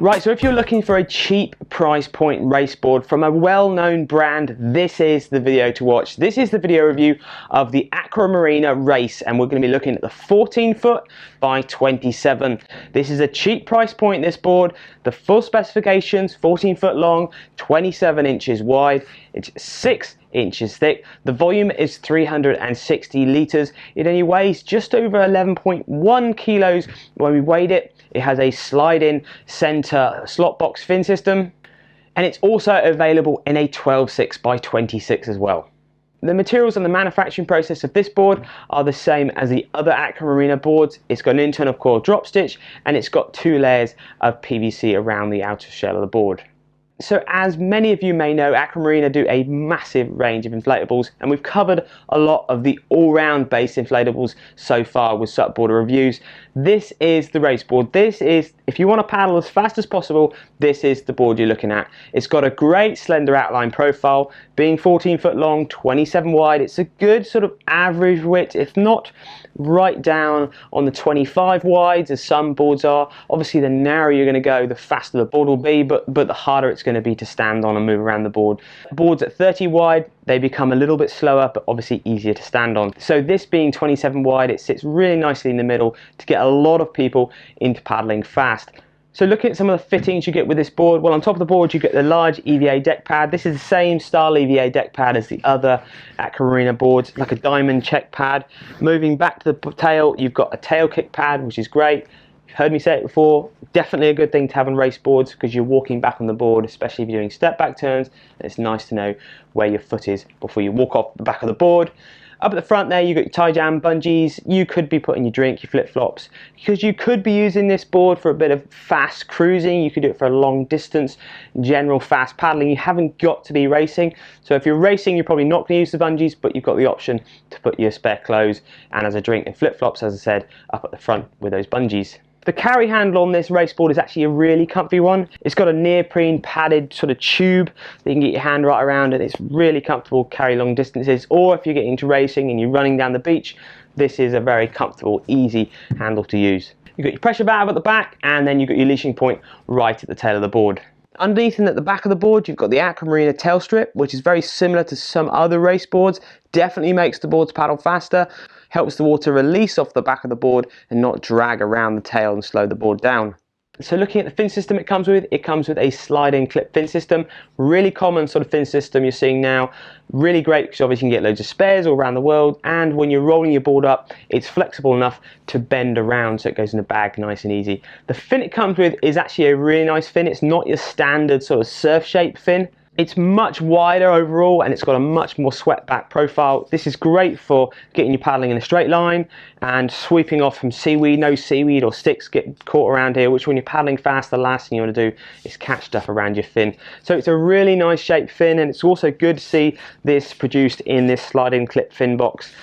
Right, so if you're looking for a cheap price point race board from a well-known brand, this is the video to watch. This is the video review of the Aqua Marina Race, and we're going to be looking at the 14-foot by 27. This is a cheap price point, this board. The full specifications, 14-foot long, 27 inches wide. It's 6 inches thick. The volume is 360 litres. It only weighs just over 11.1 kilos when we weighed it. It has a slide-in center slot box fin system, and it's also available in a 12.6 by 26 as well. The materials and the manufacturing process of this board are the same as the other Aqua Marina boards. It's got an internal core drop stitch, and it's got 2 layers of PVC around the outer shell of the board. So as many of you may know, Aqua Marina do a massive range of inflatables, and we've covered a lot of the all-round base inflatables so far with SUPboarder reviews. This is the race board. This is, if you want to paddle as fast as possible, this is the board you're looking at. It's got a great slender outline profile, being 14 foot long, 27 wide. It's a good sort of average width, if not right down on the 25 wides as some boards are. Obviously the narrower you're going to go, the faster the board will be, but the harder it's going to be to stand on and move around the board. Boards at 30 wide, they become a little bit slower, but obviously easier to stand on. So this being 27 wide, it sits really nicely in the middle to get a lot of people into paddling fast. So looking at some of the fittings you get with this board, well, on top of the board you get the large EVA deck pad. This is the same style EVA deck pad as the other Aqua Marina boards, like a diamond check pad. Moving back to the tail, you've got a tail kick pad, which is great. You've heard me say it before, definitely a good thing to have on race boards because you're walking back on the board, especially if you're doing step back turns. It's nice to know where your foot is before you walk off the back of the board. Up at the front there, you've got your tie jam bungees. You could be putting your drink, your flip-flops, because you could be using this board for a bit of fast cruising. You could do it for a long distance, general fast paddling. You haven't got to be racing. So if you're racing, you're probably not going to use the bungees, but you've got the option to put your spare clothes and as a drink and flip-flops, as I said, up at the front with those bungees. The carry handle on this race board is actually a really comfy one. It's got a neoprene padded sort of tube that you can get your hand right around, and it's really comfortable to carry long distances. Or if you're getting into racing and you're running down the beach, this is a very comfortable, easy handle to use. You've got your pressure valve at the back, and then you've got your leashing point right at the tail of the board. Underneath and at the back of the board, you've got the Aqua Marina tail strip, which is very similar to some other race boards. Definitely makes the boards paddle faster, helps the water release off the back of the board and not drag around the tail and slow the board down. So looking at the fin system it comes with a sliding clip fin system. Really common sort of fin system you're seeing now. Really great because obviously you can get loads of spares all around the world, and when you're rolling your board up, it's flexible enough to bend around so it goes in the bag nice and easy. The fin it comes with is actually a really nice fin. It's not your standard sort of surf shape fin. It's much wider overall, and it's got a much more swept back profile. This is great for getting you paddling in a straight line and sweeping off from seaweed. No seaweed or sticks get caught around here, which when you're paddling fast, the last thing you want to do is catch stuff around your fin. So it's a really nice shaped fin, and it's also good to see this produced in this sliding clip fin box.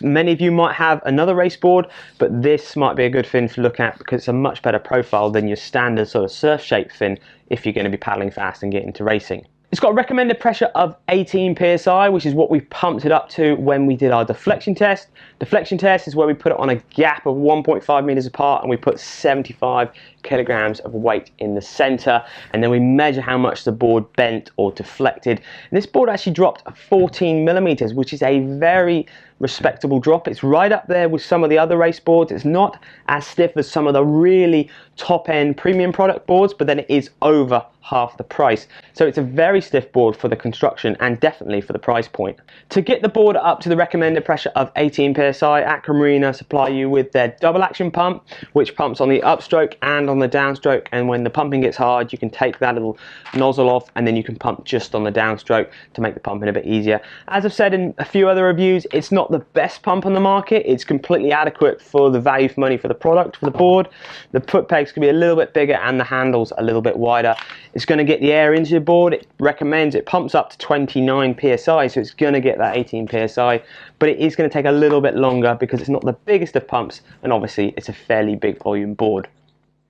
Many of you might have another race board, but this might be a good fin to look at because it's a much better profile than your standard sort of surf shaped fin if you're going to be paddling fast and getting into racing. It's got a recommended pressure of 18 psi, which is what we pumped it up to when we did our deflection test. Deflection test is where we put it on a gap of 1.5 meters apart, and we put 75 kilograms of weight in the center, and then we measure how much the board bent or deflected. And this board actually dropped 14 millimeters, which is a very respectable drop. It's right up there with some of the other race boards. It's not as stiff as some of the really top-end premium product boards, but then it is over half the price. So it's a very stiff board for the construction and definitely for the price point. To get the board up to the recommended pressure of 18 psi, Aqua Marina supply you with their double action pump, which pumps on the upstroke and on the downstroke, and when the pumping gets hard, you can take that little nozzle off and then you can pump just on the downstroke to make the pumping a bit easier. As I've said in a few other reviews, it's not the best pump on the market. It's completely adequate for the value for money for the product, for the board. The foot pegs can be a little bit bigger and the handles a little bit wider. It's going to get the air into your board. It recommends, it pumps up to 29 psi, so it's going to get that 18 psi, but it is going to take a little bit longer because it's not the biggest of pumps, and obviously it's a fairly big volume board.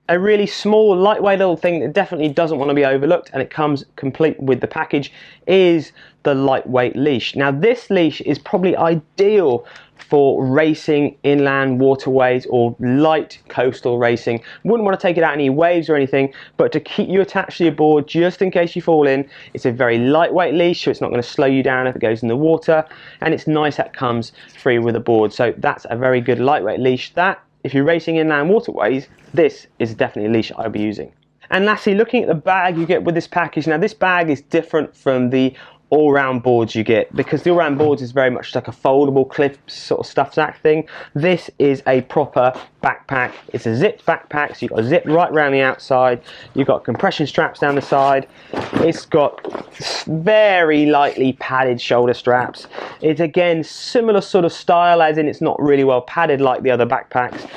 A really small, lightweight little thing that definitely doesn't want to be overlooked, and it comes complete with the package, is the lightweight leash. Now this leash is probably ideal for racing inland waterways or light coastal racing. Wouldn't want to take it out any waves or anything, but to keep you attached to your board just in case you fall in. It's a very lightweight leash, so it's not going to slow you down if it goes in the water, and it's nice that comes free with the board. So that's a very good lightweight leash. That, if you're racing inland waterways, this is definitely a leash I'll be using. And lastly, looking at the bag you get with this package. Now this bag is different from the all-round boards you get, because the all-round boards is very much like a foldable clip sort of stuff sack thing. This is a proper backpack. It's a zipped backpack, so you've got a zip right around the outside, you've got compression straps down the side, it's got very lightly padded shoulder straps. It's again similar sort of style, as in it's not really well padded like the other backpacks,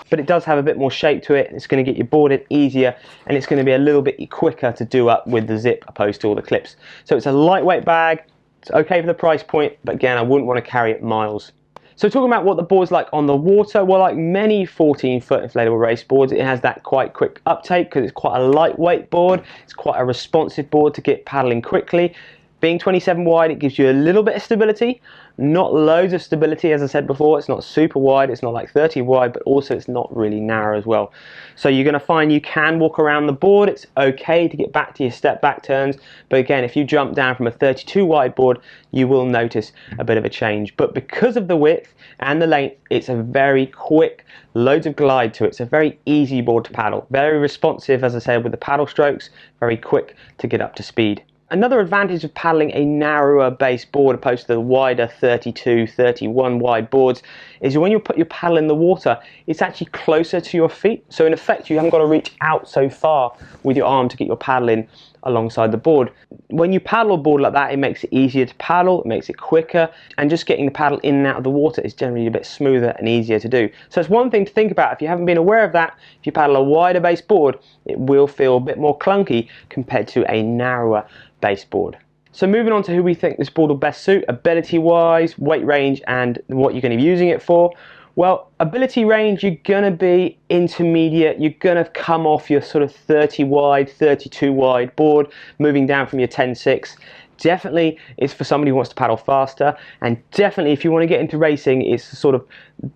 but it does have a bit more shape to it. It's going to get you boarded easier, and it's going to be a little bit quicker to do up with the zip opposed to all the clips. So it's a lightweight bag. It's okay for the price point, but again, I wouldn't want to carry it miles. So talking about what the board's like on the water, well, like many 14-foot inflatable race boards, it has that quite quick uptake because it's quite a lightweight board. It's quite a responsive board to get paddling quickly. Being 27 wide, it gives you a little bit of stability, not loads of stability. As I said before, it's not super wide, it's not like 30 wide, but also it's not really narrow as well. So you're going to find you can walk around the board. It's okay to get back to your step back turns, but again, if you jump down from a 32 wide board, you will notice a bit of a change. But because of the width and the length, it's a very quick, loads of glide to it. It's a very easy board to paddle, very responsive, as I said, with the paddle strokes, very quick to get up to speed. Another advantage of paddling a narrower base board opposed to the wider 32, 31 wide boards is when you put your paddle in the water, it's actually closer to your feet. So in effect, you haven't got to reach out so far with your arm to get your paddle in alongside the board. When you paddle a board like that, it makes it easier to paddle, it makes it quicker, and just getting the paddle in and out of the water is generally a bit smoother and easier to do. So it's one thing to think about. If you haven't been aware of that, if you paddle a wider base board, it will feel a bit more clunky compared to a narrower base board. So moving on to who we think this board will best suit, ability wise, weight range, and what you're going to be using it for. Well, ability range, you're going to be intermediate. You're going to come off your sort of 30 wide, 32 wide board, moving down from your 10.6. Definitely it's for somebody who wants to paddle faster, and definitely if you want to get into racing, it's sort of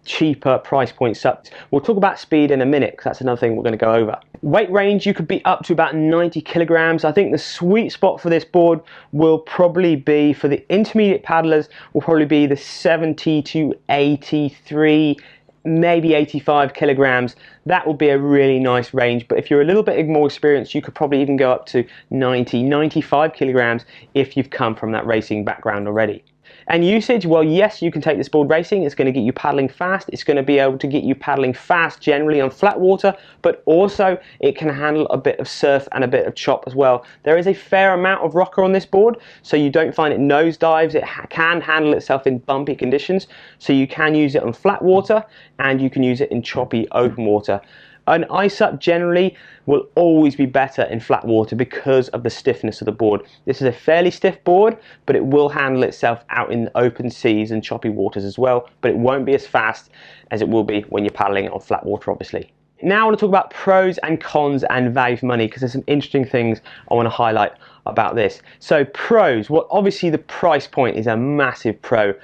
cheaper price point SUPs. We'll talk about speed in a minute because that's another thing we're going to go over. Weight range, you could be up to about 90 kilograms. I think the sweet spot for this board will probably be, for the intermediate paddlers, will probably be the 70 to 83, maybe 85 kilograms. That will be a really nice range, but if you're a little bit more experienced, you could probably even go up to 90, 95 kilograms if you've come from that racing background already. And usage, well, yes, you can take this board racing. It's going to get you paddling fast. It's going to be able to get you paddling fast generally on flat water, but also it can handle a bit of surf and a bit of chop as well. There is a fair amount of rocker on this board, so you don't find it nosedives. It can handle itself in bumpy conditions, so you can use it on flat water and you can use it in choppy open water. An iSUP generally will always be better in flat water because of the stiffness of the board. This is a fairly stiff board, but it will handle itself out in open seas and choppy waters as well, but it won't be as fast as it will be when you're paddling it on flat water, obviously. Now I want to talk about pros and cons and value for money, because there's some interesting things I want to highlight about this. So pros, well, obviously the price point is a massive pro.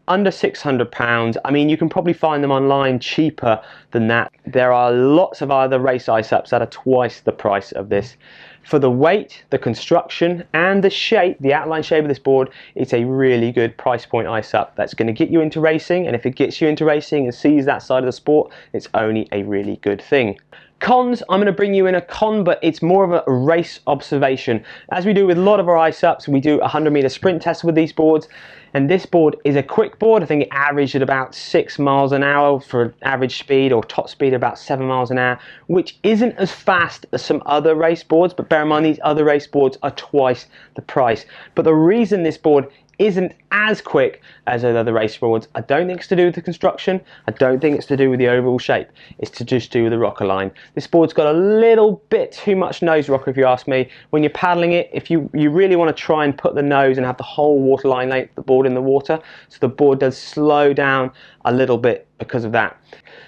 Under £600. I mean, you can probably find them online cheaper than that. There are lots of other race iSUPs that are twice the price of this. For the weight, the construction, and the shape, the outline shape of this board, it's a really good price point iSUP that's going to get you into racing, and if it gets you into racing and sees that side of the sport, it's only a really good thing. Cons, I'm going to bring you in a con, but it's more of a race observation. As we do with a lot of our iSUPs, we do 100-meter sprint tests with these boards, and this board is a quick board. I think it averaged at about 6 miles an hour for average speed, or top speed about 7 miles an hour, which isn't as fast as some other race boards, but bear in mind these other race boards are twice the price. But the reason this board isn't as quick as those other race boards, I don't think it's to do with the construction, I don't think it's to do with the overall shape, it's to just do with the rocker line. This board's got a little bit too much nose rocker, if you ask me. When you're paddling it, if you really want to try and put the nose and have the whole waterline length of the board in the water, so the board does slow down a little bit because of that.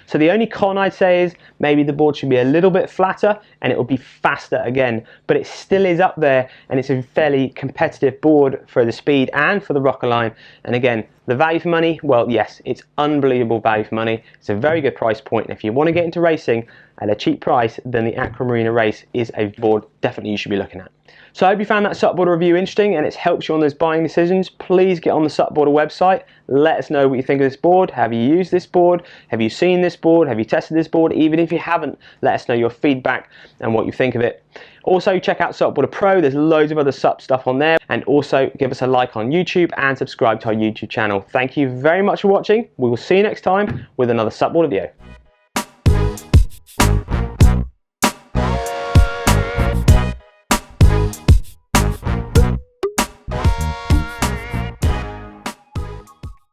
So the only con I'd say is maybe the board should be a little bit flatter and it will be faster again, but it still is up there and it's a fairly competitive board for the speed and for the rocker line. And again, the value for money, well, yes, it's unbelievable value for money. It's a very good price point. And if you want to get into racing at a cheap price, then the Aqua Marina Race is a board definitely you should be looking at. So I hope you found that SUPboarder review interesting and it's helped you on those buying decisions. Please get on the SUPboarder website. Let us know what you think of this board. Have you used this board? Have you seen this board? Have you tested this board? Even if you haven't, let us know your feedback and what you think of it. Also, check out SUPboarder Pro. There's loads of other SUP stuff on there. And also, give us a like on YouTube and subscribe to our YouTube channel. Thank you very much for watching. We will see you next time with another SUPboarder video.